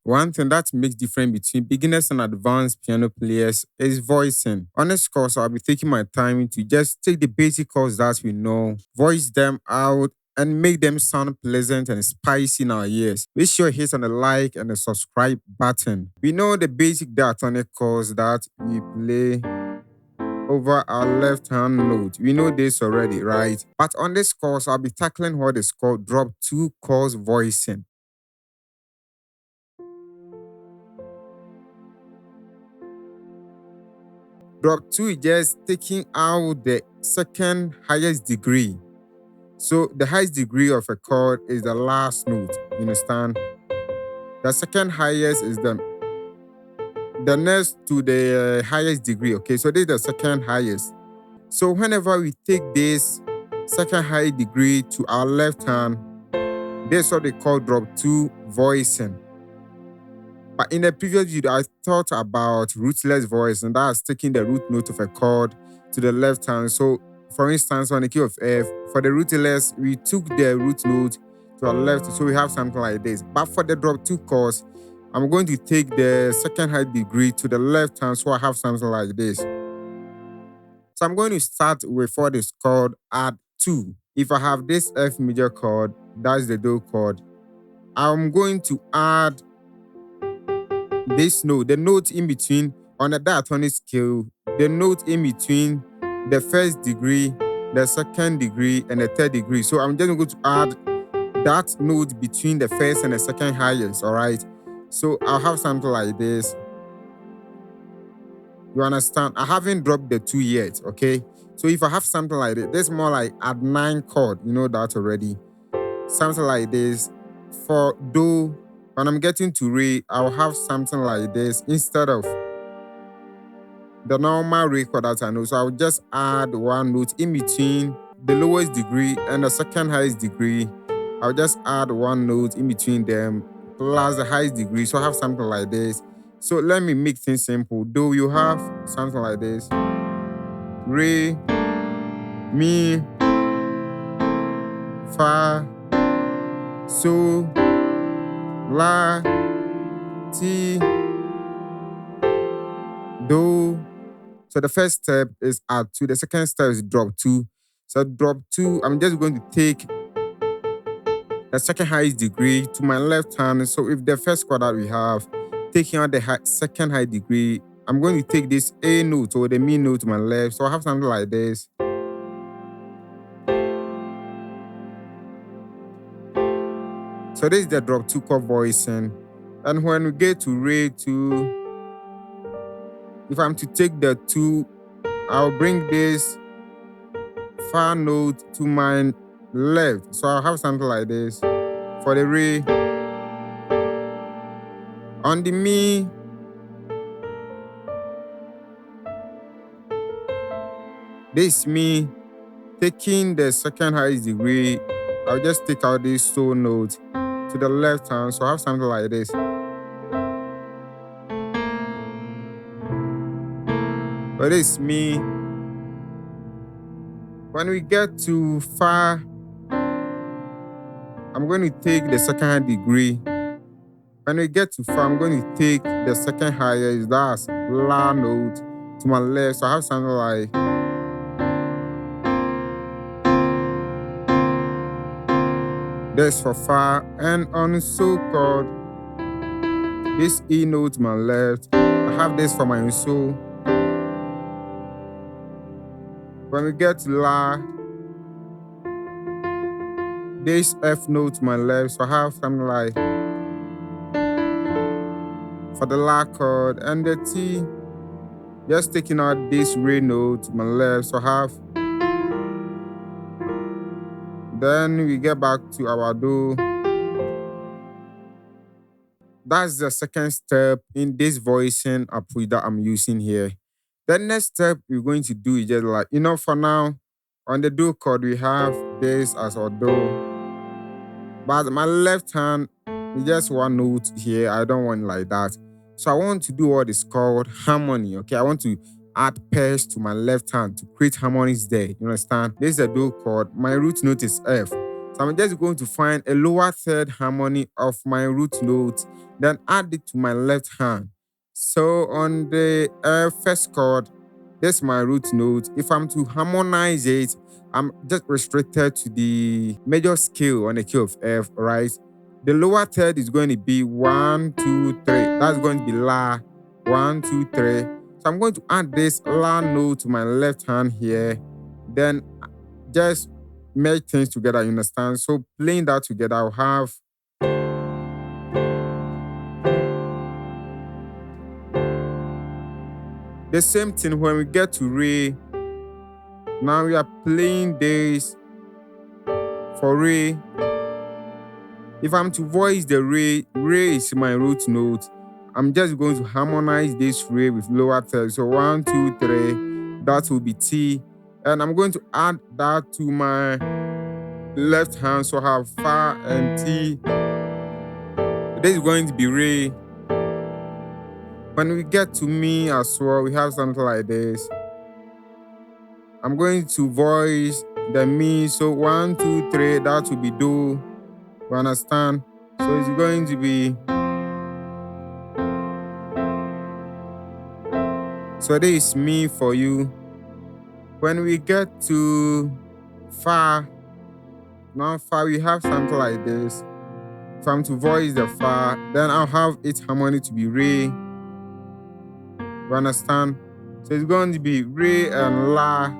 One thing that makes difference between beginners and advanced piano players is voicing. On this course, I'll be taking my time to just take the basic chords that we know, voice them out, and make them sound pleasant and spicy in our ears. Make sure you hit on the like and the subscribe button. We know the basic diatonic chords that we play over our left hand note. We know this already, right? But on this course, I'll be tackling what is called drop two chords voicing. Drop two is just taking out the second highest degree. So the highest degree of a chord is the last note. You understand? The second highest is the next to the highest degree. Okay, so this is the second highest. So whenever we take this second high degree to our left hand, this is what they call drop two voicing. But in the previous video, I thought about rootless voice, and that's taking the root note of a chord to the left hand. So, for instance, on the key of F, for the rootless, we took the root note to our left, so we have something like this. But for the drop two chords, I'm going to take the second high degree to the left hand, so I have something like this. So I'm going to start with what is called add two. If I have this F major chord, that's the do chord, I'm going to add this note, the note in between on a diatonic scale, the note in between the first degree, the second degree, and the third degree. So I'm just going to add that note between the first and the second highest, all right? So I'll have something like this. You understand? I haven't dropped the two yet, okay? So if I have something like this, this is more like add nine chord, you know that already. Something like this. For do, when I'm getting to re, I'll have something like this instead of the normal re chord that I know. So I'll just add one note in between the lowest degree and the second highest degree. I'll just add one note in between them plus the highest degree. So I have something like this. So let me make things simple. Do you have something like this? Re, mi, fa, so, la, ti, do. So the first step is add two. The second step is drop two. So drop two, I'm just going to take the second highest degree to my left hand. So if the first chord that we have, taking out the second high degree, I'm going to take this A note or the mi note to my left. So I have something like this. So this is the drop two chord voicing. And when we get to re two, if I'm to take the two, I'll bring this fa note to my left. So I'll have something like this. For the re, on the mi, this mi, taking the second highest degree, I'll just take out this so note to the left hand. So I have something like this. But this mi. When we get to fa, I'm going to take the second high degree. When we get to fa, I'm going to take the second highest, that's la note, to my left. So I have something like this for fa. And on so chord, this E note to my left. I have this for my so. When we get to la, this F note to my left. So I have something like for the la chord, and the T, just taking out this re note to my left. So I have. Then we get back to our do. That's the second step in this voicing approach that I'm using here. The next step we're going to do is just like, for now, on the do chord, we have this as our do. But my left hand is just one note here. I don't want it like that. So I want to do what is called harmony, okay? I want to add pairs to my left hand to create harmonies there. You understand? This is a do chord. My root note is F. So I'm just going to find a lower third harmony of my root note, then add it to my left hand. So on the first chord, this is my root note. If I'm to harmonize it, I'm just restricted to the major scale on the key of F, right? The lower third is going to be 1, 2, 3. That's going to be La. 1, 2, 3. So I'm going to add this La note to my left hand here. Then just make things together, you understand? So playing that together, I'll have the same thing when we get to Re. Now we are playing this for Re. If I'm to voice the Re, Re is my root note. I'm just going to harmonize this Re with lower third. So 1, 2, 3, that will be T. And I'm going to add that to my left hand. So I have Fa and T. This is going to be Re. When we get to Mi as well, we have something like this. I'm going to voice the Mi. So 1, 2, 3, that will be Do. You understand? So it's going to be. So this is Mi for you. When we get to Fa, now Fa, we have something like this. If I'm to voice the Fa, then I'll have its harmony to be Re. You understand? So it's going to be Re and La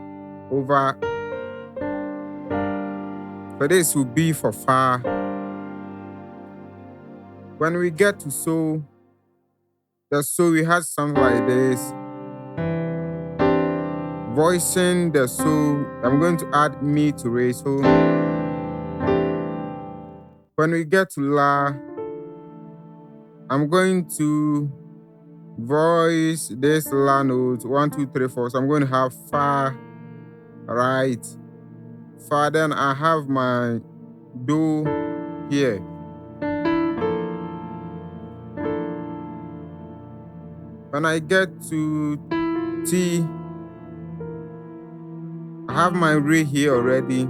over. So this will be for Fa. When we get to So, the So we had something like this. Voicing the So, I'm going to add Mi to Re. So when we get to La, I'm going to voice this La note 1, 2, 3, 4. So I'm going to have Fa, right? Fa, then I have my Do here. When I get to T, I have my Re here already.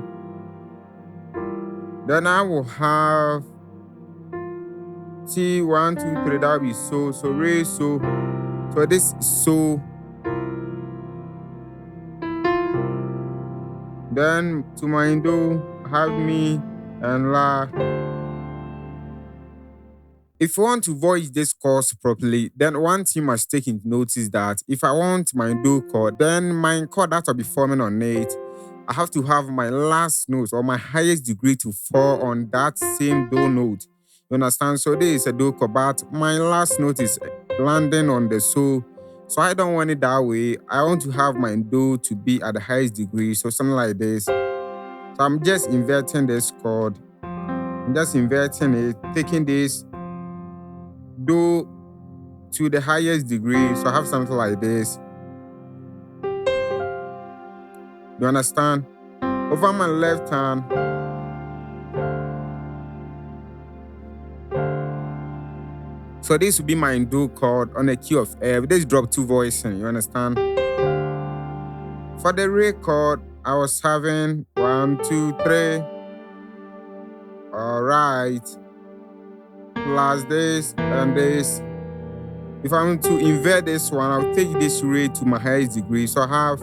Then I will have T, 1, 2, 3, that will be So. So Re, So. So this is So. Then to my Do, I have Mi and La. If you want to voice this chords properly, then one thing you must take into notice that if I want my Do chord, then my chord that will be forming on it, I have to have my last note or my highest degree to fall on that same Do note. You understand? So this is a Do chord, but my last note is landing on the So. So I don't want it that way. I want to have my Do to be at the highest degree. So something like this. So I'm just inverting this chord. I'm just inverting it, taking this Do to the highest degree. So I have something like this. You understand? Over my left hand, so this will be my Do chord on a key of F. This drop 2 voicing. You understand? For the Re chord, I was having 1, 2, 3. Alright. Plus this and this. If I'm to invert this one, I'll take this Re to my highest degree. So I have.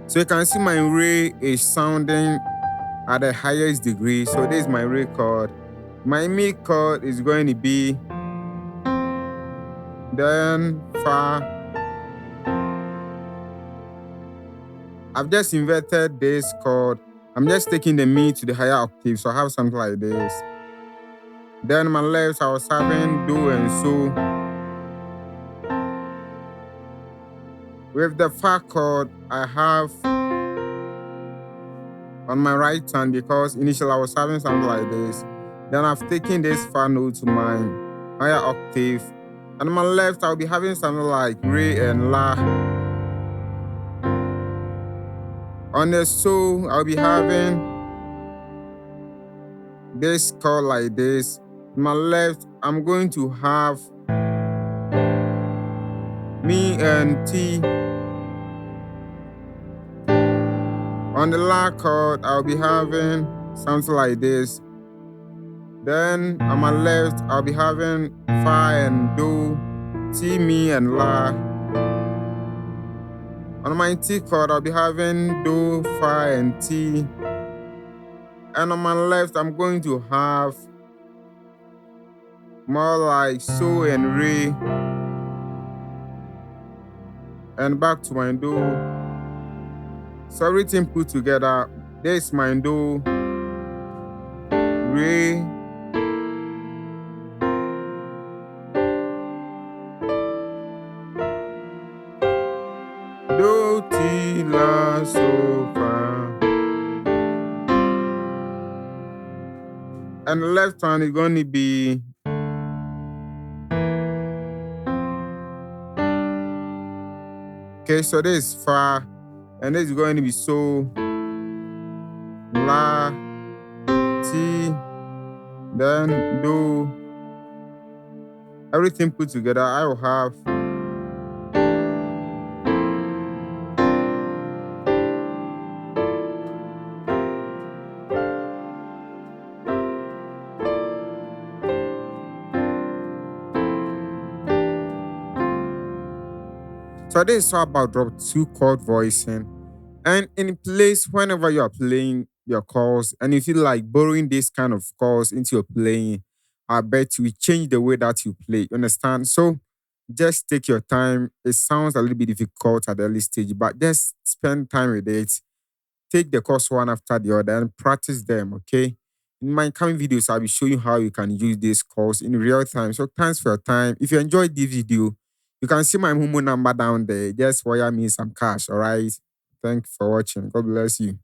So you can see my Re is sounding at the highest degree. So this is my Re chord. My Mi chord is going to be then Fa. I've just inverted this chord. I'm just taking the Mi to the higher octave. So I have something like this. Then my left, I was having Do and So. With the Fa chord, I have on my right hand because initially I was having something like this. Then I've taken this Fa note to my higher octave. And on my left, I'll be having something like Re and La. On the So, I'll be having this chord like this. On my left, I'm going to have Mi and T. On the La chord, I'll be having something like this. Then on my left, I'll be having Fa and Do, T, Mi, and La. On my T chord, I'll be having Do, Fa, and T. And on my left, I'm going to have more like So and Re. And back to my Do. So everything put together, this my Do, Re, Do, Ti, La, So, Fa. And the left hand is going to be okay. So this is Fa, and this is going to be So, La, Ti, then Do. Everything put together, I will have so this is all about drop two chord voicing. And in place, whenever you are playing your chords, and if you like borrowing this kind of chords into your playing, I bet you will change the way that you play. You understand? So just take your time. It sounds a little bit difficult at the early stage, but just spend time with it. Take the course one after the other and practice them, okay? In my coming videos, I'll be showing you how you can use this course in real time. So thanks for your time. If you enjoyed this video, you can see my Momo number down there. Just wire me some cash, all right? Thanks for watching. God bless you.